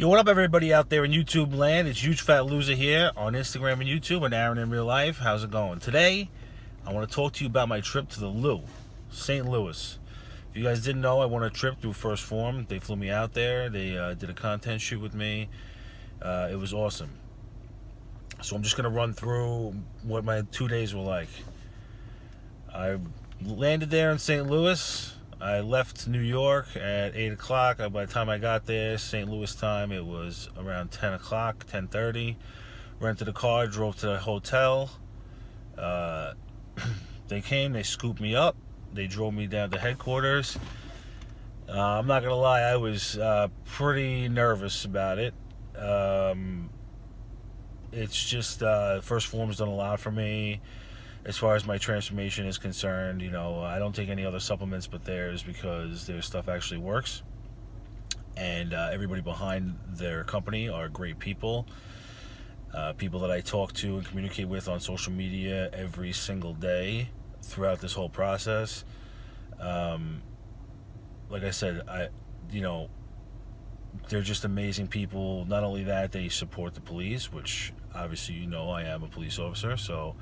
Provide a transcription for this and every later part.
Yo, what up, everybody out there in YouTube land? It's Huge Fat Loser here on Instagram and YouTube, and Aaron in real life. How's it going? Today, I want to talk to you about my trip to the Lou, St. Louis. If you guys didn't know, I won a trip through Phorm. They flew me out there. They did a content shoot with me. It was awesome. So I'm just going to run through what my 2 days were like. I landed there in St. Louis. I left New York at 8 o'clock. By the time I got there, St. Louis time, it was around 10 o'clock, 10:30. Rented a car, drove to the hotel. They came, they scooped me up. They drove me down to headquarters. I'm not going to lie, I was pretty nervous about it. It's just, first Phorm's done a lot for me. As far as my transformation is concerned, you know, I don't take any other supplements but theirs because their stuff actually works. And everybody behind their company are great people. People that I talk to and communicate with on social media every single day throughout this whole process. Like I said, they're just amazing people. Not only that, they support the police, which obviously you know I am a police officer, so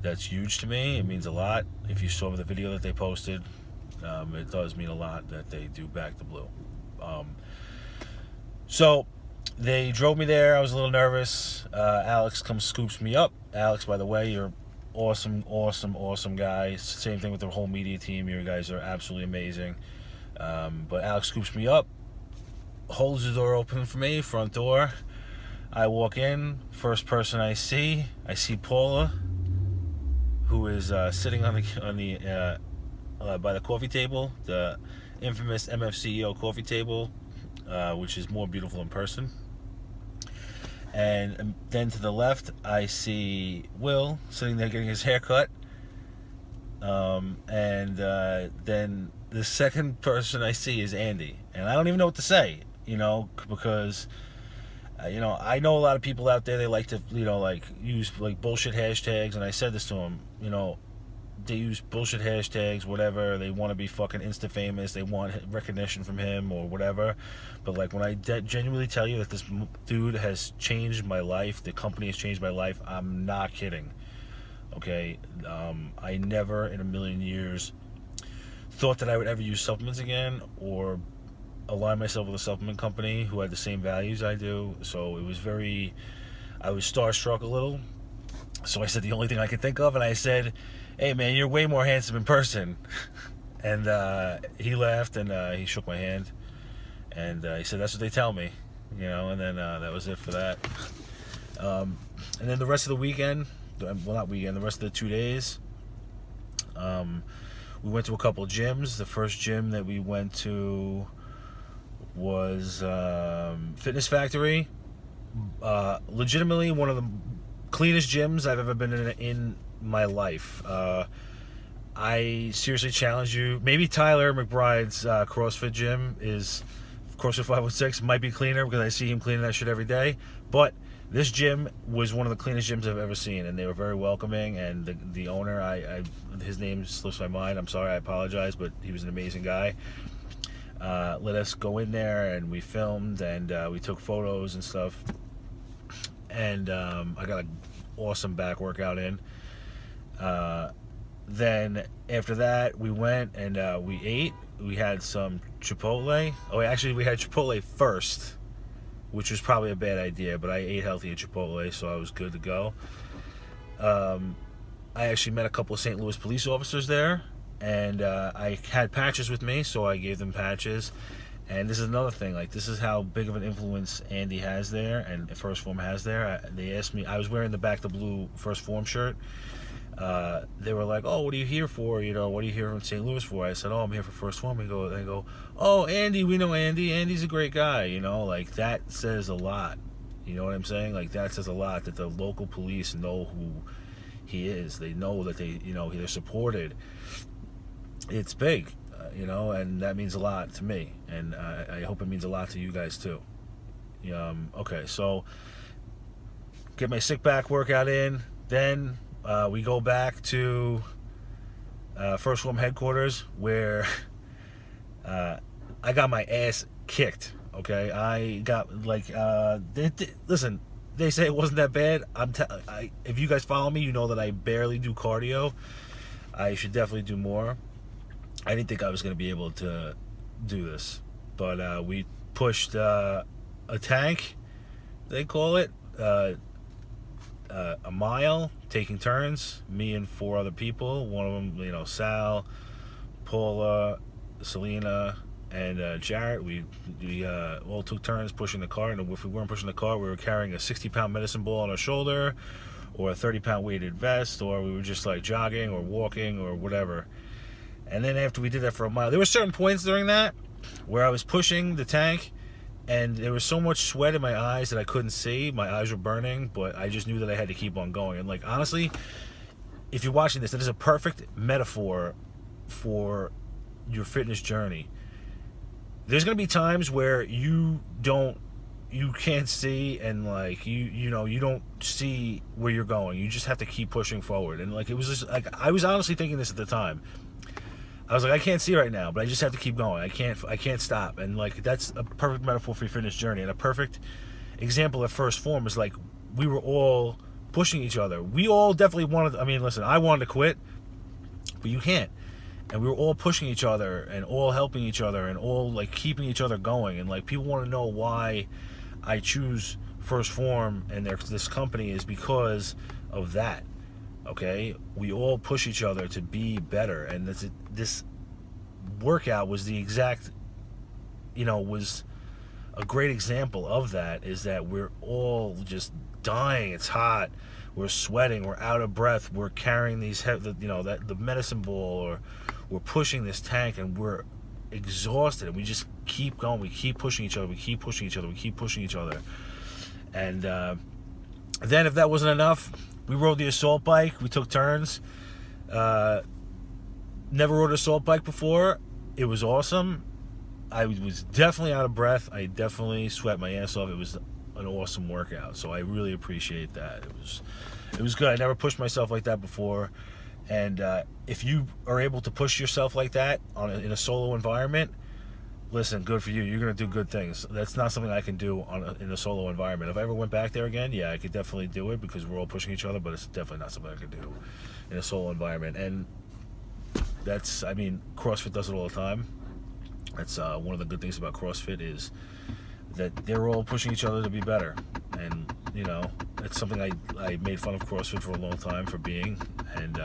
that's huge to me. It means a lot. If you saw the video that they posted, it does mean a lot that they do back the blue. So they drove me there. I was a little nervous. Alex comes, scoops me up. Alex, by the way, you're awesome guy. Same thing with the whole media team. You guys are absolutely amazing. But Alex scoops me up, holds the door open for me, front door. I walk in. First person I see Paula, who is sitting on the by the coffee table, the infamous MFCEO coffee table, which is more beautiful in person. And then to the left, I see Will sitting there getting his hair cut. And then the second person I see is Andy, and I don't even know what to say, because. I know a lot of people out there, they like to, use bullshit hashtags, and I said this to them, they use bullshit hashtags, whatever, they want to be fucking insta famous, they want recognition from him or whatever, but when I genuinely tell you that this dude has changed my life, the company has changed my life, I'm not kidding, okay? I never in a million years thought that I would ever use supplements again, or align myself with a supplement company who had the same values I do. So I was starstruck a little. So I said the only thing I could think of, and I said, "Hey man, you're way more handsome in person." And he laughed, and he shook my hand, and he said, "That's what they tell me," and then that was it for that. And then the rest of the weekend, well, not weekend, the rest of the 2 days, we went to a couple gyms. The first gym that we went to was Fitness Factory. Legitimately one of the cleanest gyms I've ever been in my life. I seriously challenge you. Maybe Tyler McBride's CrossFit gym is CrossFit 516 might be cleaner because I see him cleaning that shit every day. But this gym was one of the cleanest gyms I've ever seen, and they were very welcoming. And the owner, his name slips my mind. I'm sorry, I apologize, but he was an amazing guy. Let us go in there, and we filmed, and we took photos and stuff, and I got an awesome back workout in. Then after that, we went and we ate. We had some Chipotle. We had Chipotle first, which was probably a bad idea, but I ate healthy at Chipotle, so I was good to go. I actually met a couple of St. Louis police officers there, and I had patches with me, so I gave them patches. And this is another thing, this is how big of an influence Andy has there, and First Phorm has there. They asked me, I was wearing the Back the Blue First Phorm shirt. They were like, "Oh, what are you here for? What are you here from St. Louis for?" I said, "Oh, I'm here for First Phorm." They go, "Oh, Andy, we know Andy. Andy's a great guy." That says a lot. You know what I'm saying? That says a lot that the local police know who he is. They know that they're supported. It's big, and that means a lot to me, and I hope it means a lot to you guys too. Okay, so get my sick back workout in, then we go back to First Phorm headquarters, where I got my ass kicked Okay, I got like listen. They say it wasn't that bad. If you guys follow me, you know that I barely do cardio. I should definitely do more. I didn't think I was going to be able to do this, but we pushed a tank, they call it, a mile, taking turns. Me and 4 other people. One of them, Sal, Paula, Selena, and Jarrett. We all took turns pushing the car, and if we weren't pushing the car, we were carrying a 60-pound medicine ball on our shoulder, or a 30-pound weighted vest, or we were just like jogging or walking or whatever. And then after we did that for a mile, there were certain points during that where I was pushing the tank, and there was so much sweat in my eyes that I couldn't see. My eyes were burning, but I just knew that I had to keep on going. And like, honestly, if you're watching this, that is a perfect metaphor for your fitness journey. There's going to be times where you can't see, and like you don't see where you're going. You just have to keep pushing forward. And like, it was just like, I was honestly thinking this at the time. I was like, I can't see right now, but I just have to keep going. I can't stop. And like, that's a perfect metaphor for your fitness journey. And a perfect example at First Phorm is like, we were all pushing each other. We all definitely wanted, listen, I wanted to quit, but you can't. And we were all pushing each other and all helping each other and all like keeping each other going. And like, people want to know why I choose First Phorm and this company is because of that. Okay, we all push each other to be better, and this workout was the exact, was a great example of that. Is that we're all just dying. It's hot. We're sweating. We're out of breath. We're carrying these, the medicine ball, or we're pushing this tank, and we're exhausted. And we just keep going. We keep pushing each other. We keep pushing each other. We keep pushing each other. And then, if that wasn't enough, we rode the assault bike. We took turns. Never rode an assault bike before. It was awesome. I was definitely out of breath. I definitely sweat my ass off. It was an awesome workout. So I really appreciate that. It was good. I never pushed myself like that before. And if you are able to push yourself like that in a solo environment, listen, good for you. You're going to do good things. That's not something I can do in a solo environment. If I ever went back there again, yeah, I could definitely do it because we're all pushing each other, but it's definitely not something I could do in a solo environment. And that's, CrossFit does it all the time. That's one of the good things about CrossFit is that they're all pushing each other to be better. And, it's something I made fun of CrossFit for a long time for being. And,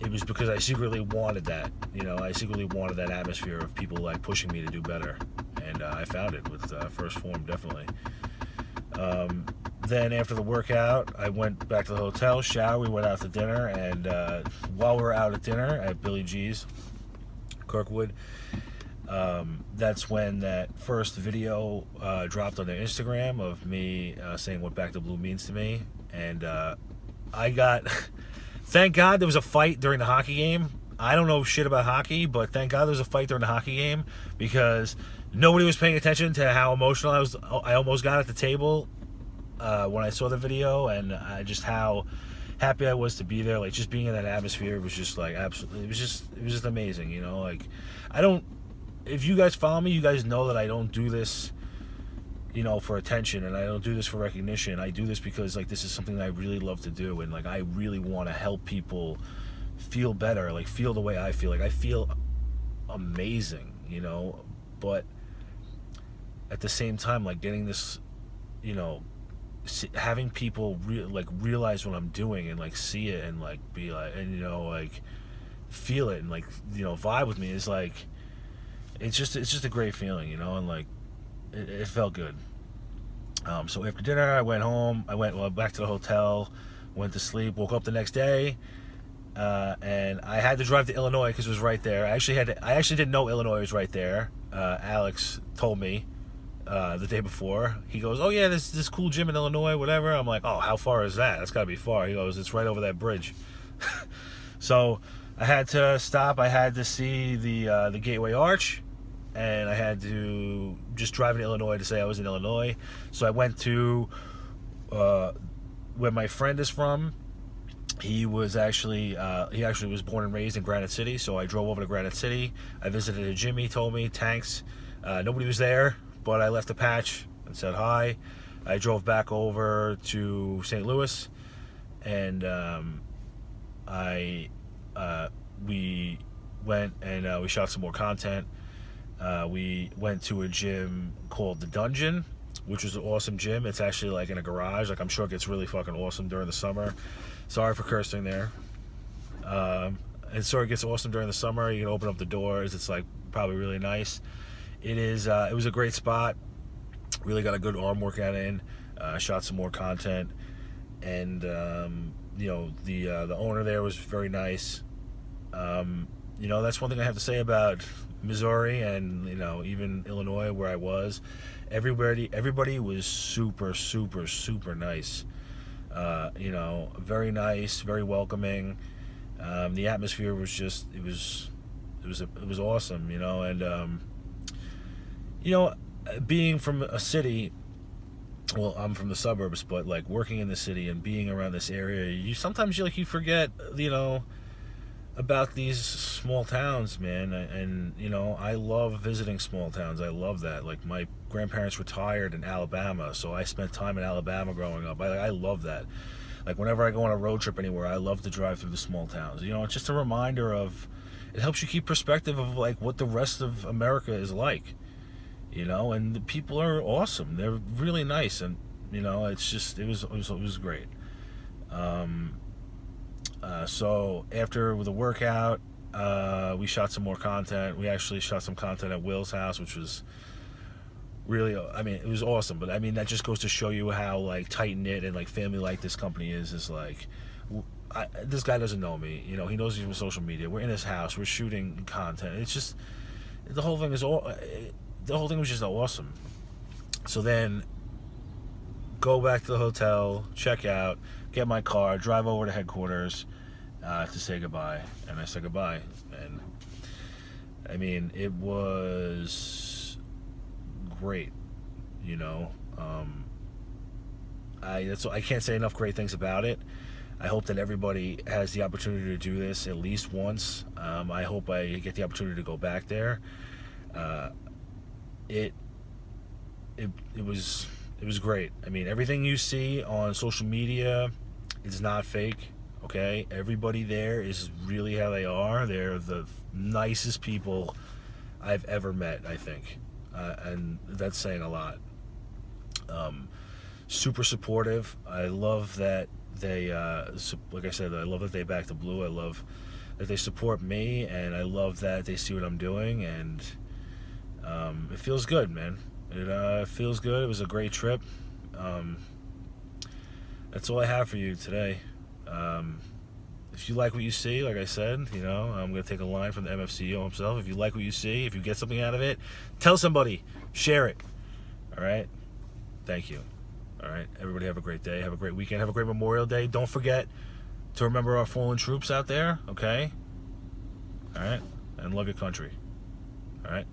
it was because I secretly wanted that. I secretly wanted that atmosphere of people like pushing me to do better, and I found it with First Phorm, definitely. Then after the workout, I went back to the hotel, shower, we went out to dinner, and while we were out at dinner at Billy G's, Kirkwood, that's when that first video dropped on their Instagram of me saying what Back to Blue means to me, and I got... Thank God there was a fight during the hockey game. I don't know shit about hockey, but thank God there was a fight during the hockey game because nobody was paying attention to how emotional I was. I almost got at the table when I saw the video, and just how happy I was to be there. Like, just being in that atmosphere was just like absolutely. It was just amazing. Like, I don't. If you guys follow me, you guys know that I don't do this, for attention, and I don't do this for recognition. I do this because, like, this is something that I really love to do, and, like, I really want to help people feel better, like, feel the way I feel. Like, I feel amazing, but at the same time, like, getting this, having people realize what I'm doing and, like, see it and, like, be like, and, like, feel it and, like, vibe with me is, like, it's just a great feeling, and, like, it felt good. So after dinner, I went home. I went back to the hotel, went to sleep, woke up the next day, and I had to drive to Illinois because it was right there. I actually didn't know Illinois was right there. Alex told me the day before. He goes, "Oh yeah, this cool gym in Illinois, whatever." I'm like, "Oh, how far is that? That's got to be far." He goes, "It's right over that bridge." So I had to stop. I had to see the Gateway Arch. And I had to just drive in Illinois to say I was in Illinois. So I went to where my friend is from. He actually was born and raised in Granite City. So I drove over to Granite City. I visited a gym, he told me, Tanks. Nobody was there, but I left a patch and said hi. I drove back over to St. Louis, and we went and we shot some more content. We went to a gym called The Dungeon, which was an awesome gym. It's actually like in a garage. Like, I'm sure it gets really fucking awesome during the summer. Sorry for cursing there. And so it gets awesome during the summer. You can open up the doors. It's like probably really nice. It is. It was a great spot. Really got a good arm workout in. Shot some more content, and you know, the owner there was very nice. You know, that's one thing I have to say about Missouri and, you know, even Illinois where I was. Everybody was super, super, super nice. You know, very nice, very welcoming. The atmosphere was just, it was awesome, you know. And you know, being from a city, well, I'm from the suburbs, but like working in the city and being around this area, you sometimes you forget, you know, about these small towns, man. And you know, I love visiting small towns. I love that. Like, my grandparents retired in Alabama, so I spent time in Alabama growing up. I love that. Like, whenever I go on a road trip anywhere, I love to drive through the small towns. You know, it's just a reminder of, it helps you keep perspective of like what the rest of America is like. You know, and the people are awesome. They're really nice, and you know, it's just, it was great. So after the workout, we shot some more content. We actually shot some content at Will's house, which was really, I mean, it was awesome. But I mean, that just goes to show you how like tight knit and like family like this company is. Is like, this guy doesn't know me. You know, he knows me from social media. We're in his house. We're shooting content. It's just, the whole thing was just awesome. So then, go back to the hotel, check out, get my car, drive over to headquarters to say goodbye. And I said goodbye. And I mean, it was great, you know. I can't say enough great things about it. I hope that everybody has the opportunity to do this at least once. I hope I get the opportunity to go back there. It was great. I mean, everything you see on social media is not fake, okay? Everybody there is really how they are. They're the nicest people I've ever met, I think. And that's saying a lot. Super supportive. I love that they, like I said, I love that they back the Blue. I love that they support me, and I love that they see what I'm doing, and it feels good, man. It feels good. It was a great trip. That's all I have for you today. If you like what you see, like I said, you know, I'm going to take a line from the MFCEO himself. If you like what you see, if you get something out of it, tell somebody. Share it. All right? Thank you. All right? Everybody have a great day. Have a great weekend. Have a great Memorial Day. Don't forget to remember our fallen troops out there, okay? All right? And love your country. All right?